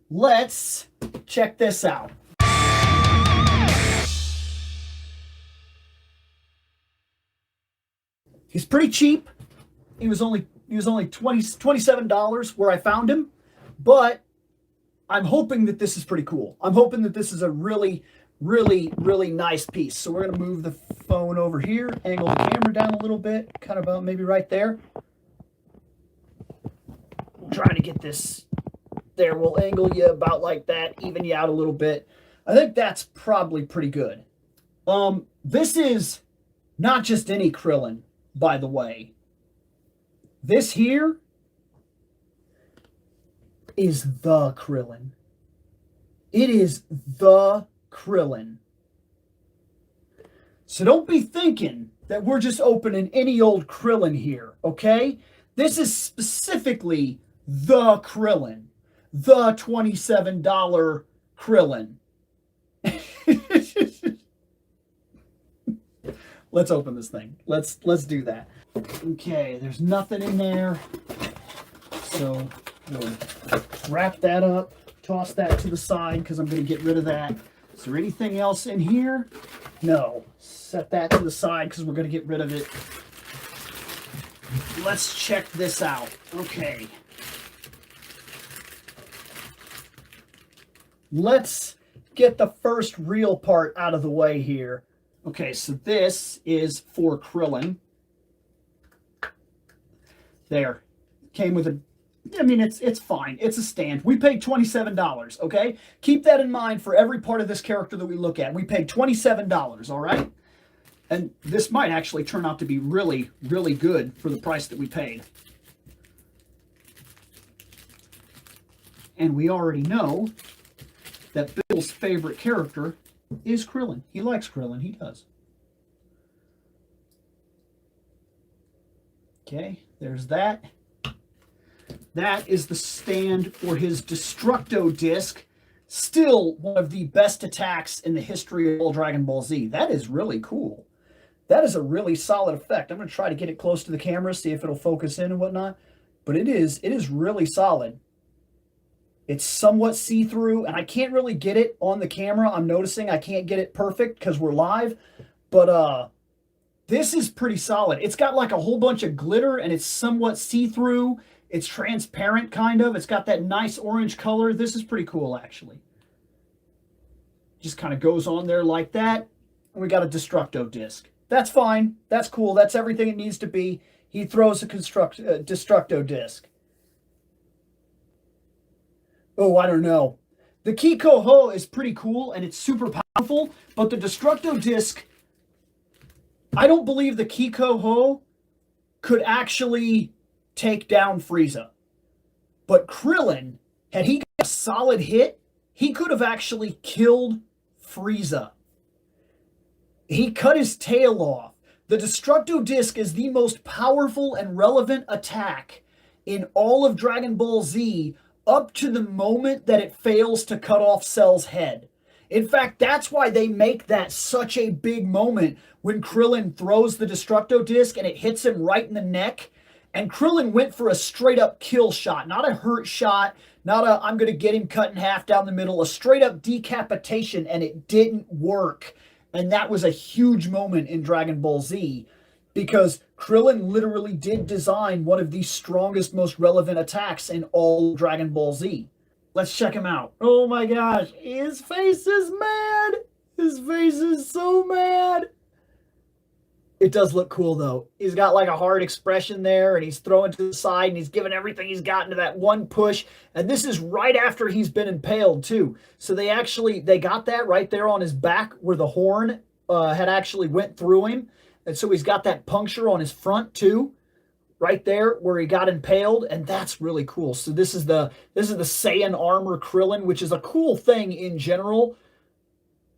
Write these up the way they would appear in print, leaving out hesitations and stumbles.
let's check this out. He's pretty cheap. He was only $27 where I found him, but I'm hoping that this is pretty cool. I'm hoping that this is a really nice piece. So we're going to move the phone over here, angle the camera down a little bit, kind of about maybe right there. We'll try to get this there. We'll angle you about like that, even you out a little bit. I think that's probably pretty good. This is not just any Krillin, by the way. This here is the Krillin. It is the Krillin. So don't be thinking that we're just opening any old Krillin here, okay? This is specifically the Krillin. The $27 Krillin. Let's open this thing. Let's do that. Okay, there's nothing in there. So we'll wrap that up, toss that to the side because I'm going to get rid of that. Is there anything else in here? No. Set that to the side because we're going to get rid of it. Let's check this out. Okay. Let's get the first real part out of the way here. Okay, so this is for Krillin. There. Came with a... I mean, it's fine. It's a stand. We paid $27, okay? Keep that in mind for every part of this character that we look at. We paid $27, all right? And this might actually turn out to be really good for the price that we paid. And we already know that Bill's favorite character is Krillin. He likes Krillin. He does. Okay, there's that. That is the stand for his Destructo disc. Still one of the best attacks in the history of all Dragon Ball Z. That is really cool. That is a really solid effect. I'm going to try to get it close to the camera, see if it'll focus in and whatnot. But it is really solid. It's somewhat see-through, and I can't really get it on the camera. I'm noticing I can't get it perfect because we're live. But this is pretty solid. It's got like a whole bunch of glitter, and it's somewhat see-through. It's transparent, kind of. It's got that nice orange color. This is pretty cool, actually. Just kind of goes on there like that. And we got a Destructo disc. That's fine. That's cool. That's everything it needs to be. He throws a Destructo disc. Oh, I don't know. The Kiko Ho is pretty cool, and it's super powerful. But the Destructo disc, I don't believe the Kiko Ho could actually take down Frieza. But Krillin, had he got a solid hit, he could have actually killed Frieza. He cut his tail off. The Destructo disc is the most powerful and relevant attack in all of Dragon Ball Z up to the moment that it fails to cut off Cell's head. In fact, that's why they make that such a big moment when Krillin throws the Destructo disc and it hits him right in the neck. And Krillin went for a straight up kill shot, not a hurt shot, not a I'm going to get him cut in half down the middle, a straight up decapitation, and it didn't work. And that was a huge moment in Dragon Ball Z because Krillin literally did design one of the strongest, most relevant attacks in all Dragon Ball Z. Let's check him out. Oh my gosh, his face is mad. His face is so mad. It does look cool, though. He's got like a hard expression there, and he's throwing to the side, and he's giving everything he's got into that one push. And this is right after he's been impaled, too. So they got that right there on his back where the horn had actually went through him. And so he's got that puncture on his front, too, right there where he got impaled. And that's really cool. So this is the Saiyan armor Krillin, which is a cool thing in general.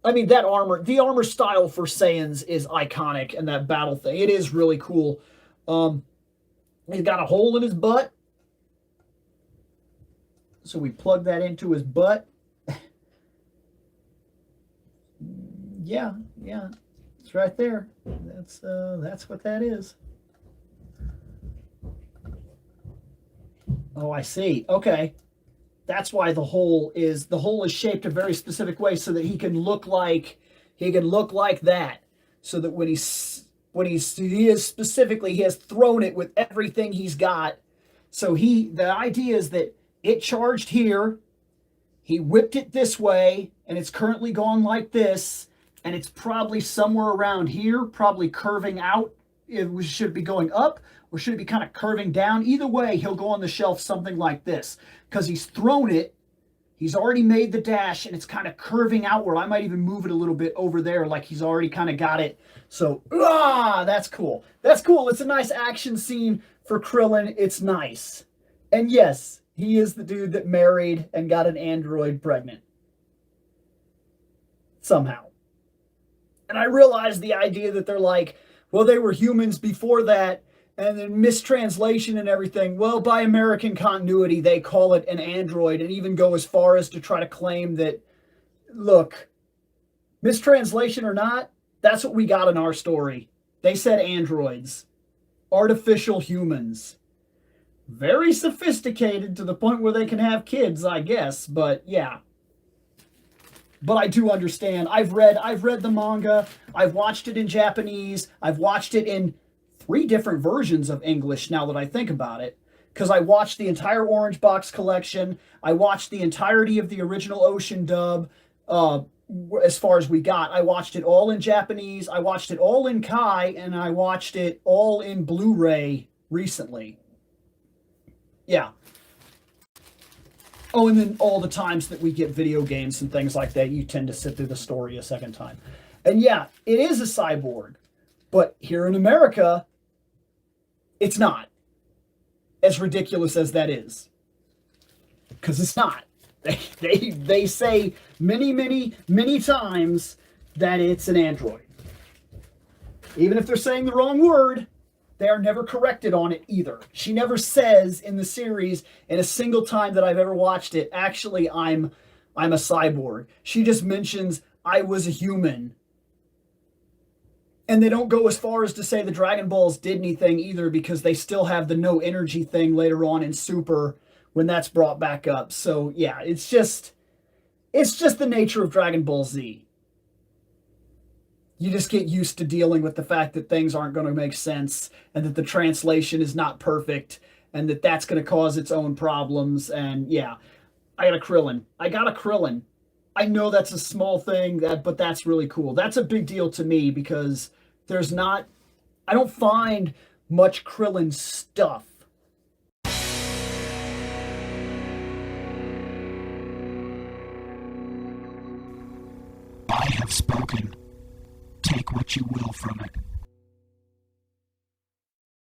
I mean, the armor style for Saiyans is iconic, and that battle thing, it is really cool. He's got a hole in his butt. So we plug that into his butt. Yeah, it's right there. That's what that is. Oh, I see. Okay. That's why the hole is shaped a very specific way so that he can look like that. So that he has thrown it with everything he's got. So the idea is that it charged here, he whipped it this way, and it's currently gone like this, and it's probably somewhere around here, probably curving out. It should be going up, or should it be kind of curving down? Either way, he'll go on the shelf something like this, because he's thrown it, he's already made the dash, and it's kind of curving outward. I might even move it a little bit over there, like he's already kind of got it. So, that's cool. That's cool. It's a nice action scene for Krillin. It's nice. And yes, he is the dude that married and got an android pregnant. Somehow. And I realize the idea that they're like, well, they were humans before that, and then mistranslation and everything. Well, by American continuity, they call it an android, and even go as far as to try to claim that, look, mistranslation or not, that's what we got in our story. They said androids. Artificial humans. Very sophisticated to the point where they can have kids, I guess, but yeah. But I do understand. I've read the manga. I've watched it in Japanese. I've watched it in 3 different versions of English now that I think about it. Because I watched the entire Orange Box collection. I watched the entirety of the original Ocean dub. As far as we got, I watched it all in Japanese. I watched it all in Kai, and I watched it all in Blu-ray recently. Yeah. Oh, and then all the times that we get video games and things like that, you tend to sit through the story a second time. And yeah, it is a cyborg. But here in America, it's not. As ridiculous as that is. Because it's not. They say many times that it's an android. Even if they're saying the wrong word, they are never corrected on it either. She never says in the series, in a single time that I've ever watched it, actually, I'm a cyborg. She just mentions, I was a human. And they don't go as far as to say the Dragon Balls did anything either, because they still have the no energy thing later on in Super when that's brought back up. So yeah, it's just the nature of Dragon Ball Z. You just get used to dealing with the fact that things aren't going to make sense, and that the translation is not perfect, and that that's going to cause its own problems. And yeah, I got a Krillin. I know that's a small thing, but that's really cool. That's a big deal to me, because I don't find much Krillin stuff. I have spoken. Take what you will from